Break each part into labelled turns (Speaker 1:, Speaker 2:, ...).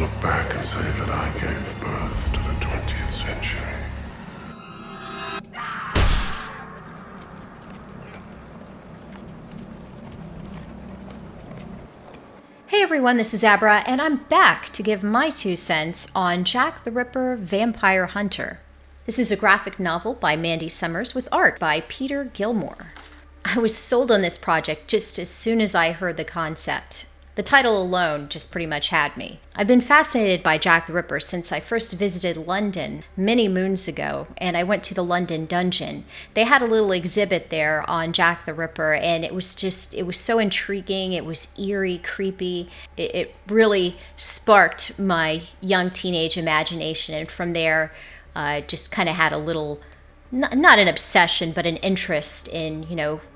Speaker 1: look back and say that I gave birth to the 20th century.
Speaker 2: Hey everyone, this is Abra, and I'm back to give my 2 cents on Jack the Ripper Vampire Hunter. This is a graphic novel by Mandy Summers with art by Peter Gilmore. I was sold on this project just as soon as I heard the concept. The title alone just pretty much had me. I've been fascinated by Jack the Ripper since I first visited London many moons ago, and I went to the London Dungeon. They had a little exhibit there on Jack the Ripper, and it was so intriguing. It was eerie, creepy. It really sparked my young teenage imagination, and from there, just kind of had a little, not an obsession, but an interest in,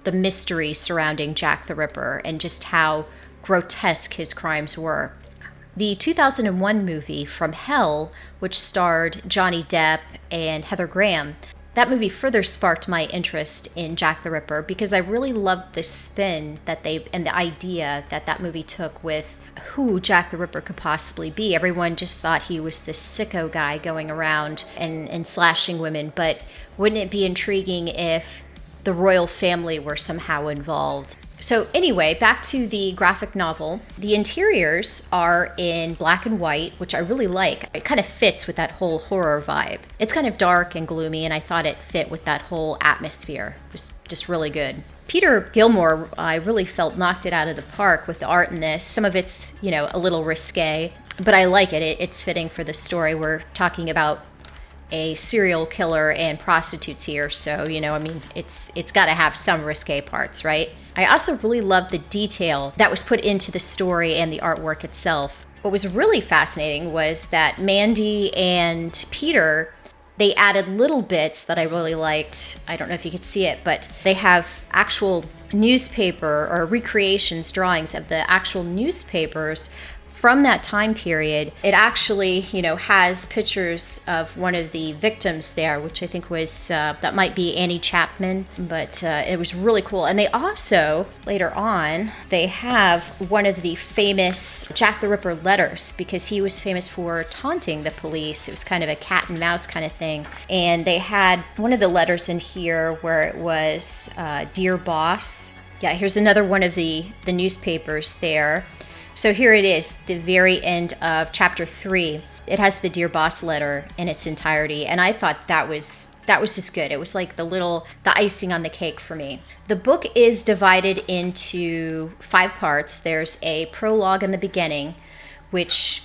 Speaker 2: the mystery surrounding Jack the Ripper and just how grotesque his crimes were. The 2001 movie From Hell, which starred Johnny Depp and Heather Graham, that movie further sparked my interest in Jack the Ripper because I really loved the spin and the idea that movie took with who Jack the Ripper could possibly be. Everyone just thought he was this sicko guy going around and slashing women, but wouldn't it be intriguing if the royal family were somehow involved? So anyway, back to the graphic novel. The interiors are in black and white, which I really like. It kind of fits with that whole horror vibe. It's kind of dark and gloomy, and I thought it fit with that whole atmosphere. Just really good. Peter Gilmore, I really felt knocked it out of the park with the art in this. Some of it's, a little risque, but I like it. It's fitting for the story. We're talking about a serial killer and prostitutes here, so it's got to have some risque parts, right? I also really loved the detail that was put into the story and the artwork itself. What was really fascinating was that Mandy and Peter, they added little bits that I really liked. I don't know if you could see it, but they have actual newspaper or recreations, drawings of the actual newspapers from that time period. It actually, has pictures of one of the victims there, which I think was, that might be Annie Chapman, but it was really cool. And they also, later on, they have one of the famous Jack the Ripper letters, because he was famous for taunting the police. It was kind of a cat and mouse kind of thing. And they had one of the letters in here where it was, Dear Boss. Yeah, here's another one of the newspapers there. So here it is, the very end of chapter 3. It has the Dear Boss letter in its entirety, and I thought that was just good. It was like the icing on the cake for me. The book is divided into 5 parts. There's a prologue in the beginning, which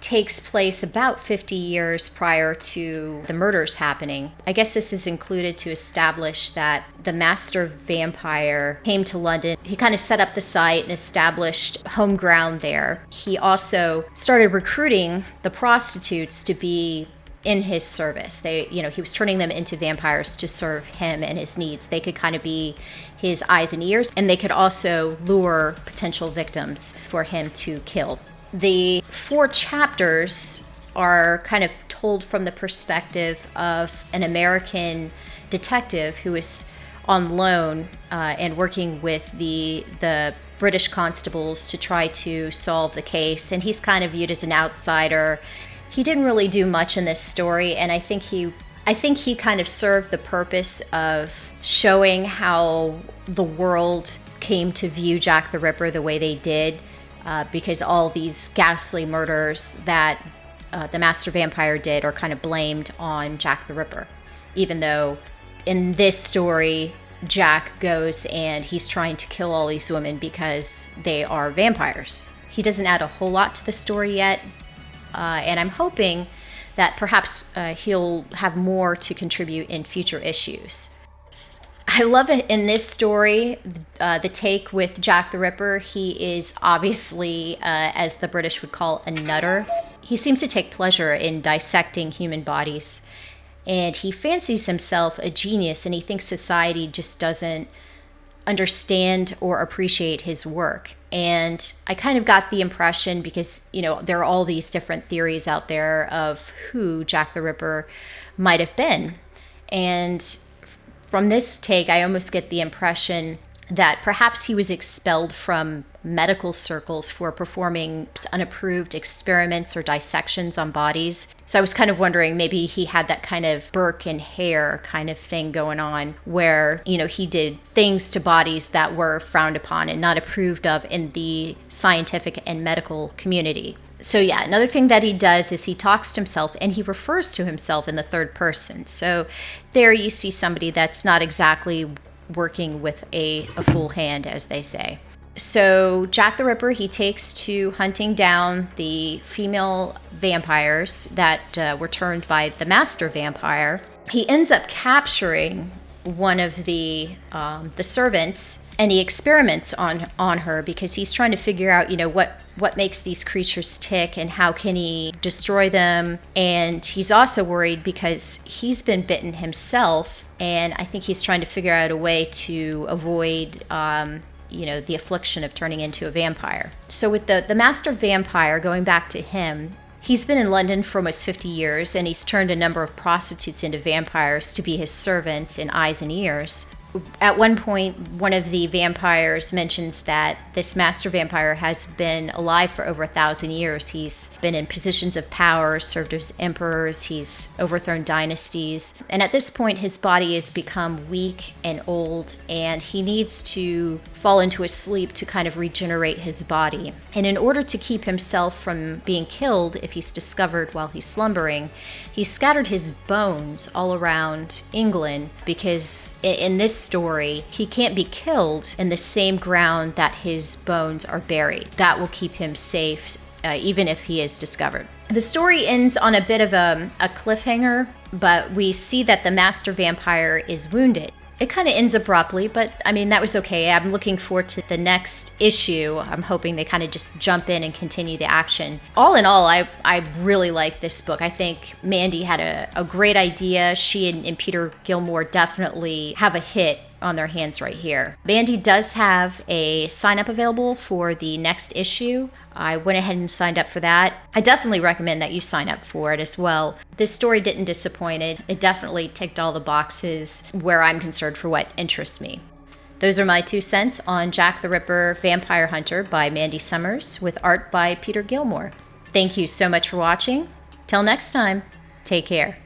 Speaker 2: takes place about 50 years prior to the murders happening. I guess this is included to establish that the master vampire came to London. He kind of set up the site and established home ground there. He also started recruiting the prostitutes to be in his service. He was turning them into vampires to serve him and his needs. They could kind of be his eyes and ears, and they could also lure potential victims for him to kill. The 4 chapters are kind of told from the perspective of an American detective who is on loan and working with the British constables to try to solve the case. And he's kind of viewed as an outsider. He didn't really do much in this story, and I think he kind of served the purpose of showing how the world came to view Jack the Ripper the way they did. Because all these ghastly murders that the master vampire did are kind of blamed on Jack the Ripper. Even though in this story, Jack goes and he's trying to kill all these women because they are vampires. He doesn't add a whole lot to the story yet, and I'm hoping that perhaps he'll have more to contribute in future issues. I love it in this story, the take with Jack the Ripper. He is obviously, as the British would call, a nutter. He seems to take pleasure in dissecting human bodies, and he fancies himself a genius, and he thinks society just doesn't understand or appreciate his work. And I kind of got the impression, because, there are all these different theories out there of who Jack the Ripper might have been. And from this take, I almost get the impression that perhaps he was expelled from medical circles for performing unapproved experiments or dissections on bodies. So I was kind of wondering, maybe he had that kind of Burke and Hare kind of thing going on where, he did things to bodies that were frowned upon and not approved of in the scientific and medical community. So yeah, another thing that he does is he talks to himself and he refers to himself in the third person. So there you see somebody that's not exactly working with a full hand, as they say. So Jack the Ripper, he takes to hunting down the female vampires that were turned by the master vampire. He ends up capturing one of the servants, and he experiments on her because he's trying to figure out, what makes these creatures tick and how can he destroy them. And he's also worried because he's been bitten himself, and I think he's trying to figure out a way to avoid the affliction of turning into a vampire. So with the master vampire, going back to him, he's been in London for almost 50 years, and he's turned a number of prostitutes into vampires to be his servants in eyes and ears. At one point, one of the vampires mentions that this master vampire has been alive for over 1,000 years. He's been in positions of power, served as emperors, he's overthrown dynasties. And at this point, his body has become weak and old, and he needs to fall into a sleep to kind of regenerate his body. And in order to keep himself from being killed if he's discovered while he's slumbering, he scattered his bones all around England because in this story, he can't be killed in the same ground that his bones are buried. That will keep him safe, even if he is discovered. The story ends on a bit of a cliffhanger, but we see that the master vampire is wounded. It kind of ends abruptly, but that was okay. I'm looking forward to the next issue. I'm hoping they kind of just jump in and continue the action. All in all, I really like this book. I think Mandy had a great idea. She and Peter Gilmore definitely have a hit on their hands right here. Mandy does have a sign up available for the next issue. I went ahead and signed up for that. I definitely recommend that you sign up for it as well. This story didn't disappoint. It definitely ticked all the boxes where I'm concerned for what interests me. Those are my 2 cents on Jack the Ripper Vampire Hunter by Mandy Summers with art by Peter Gilmore. Thank you so much for watching. Till next time, take care.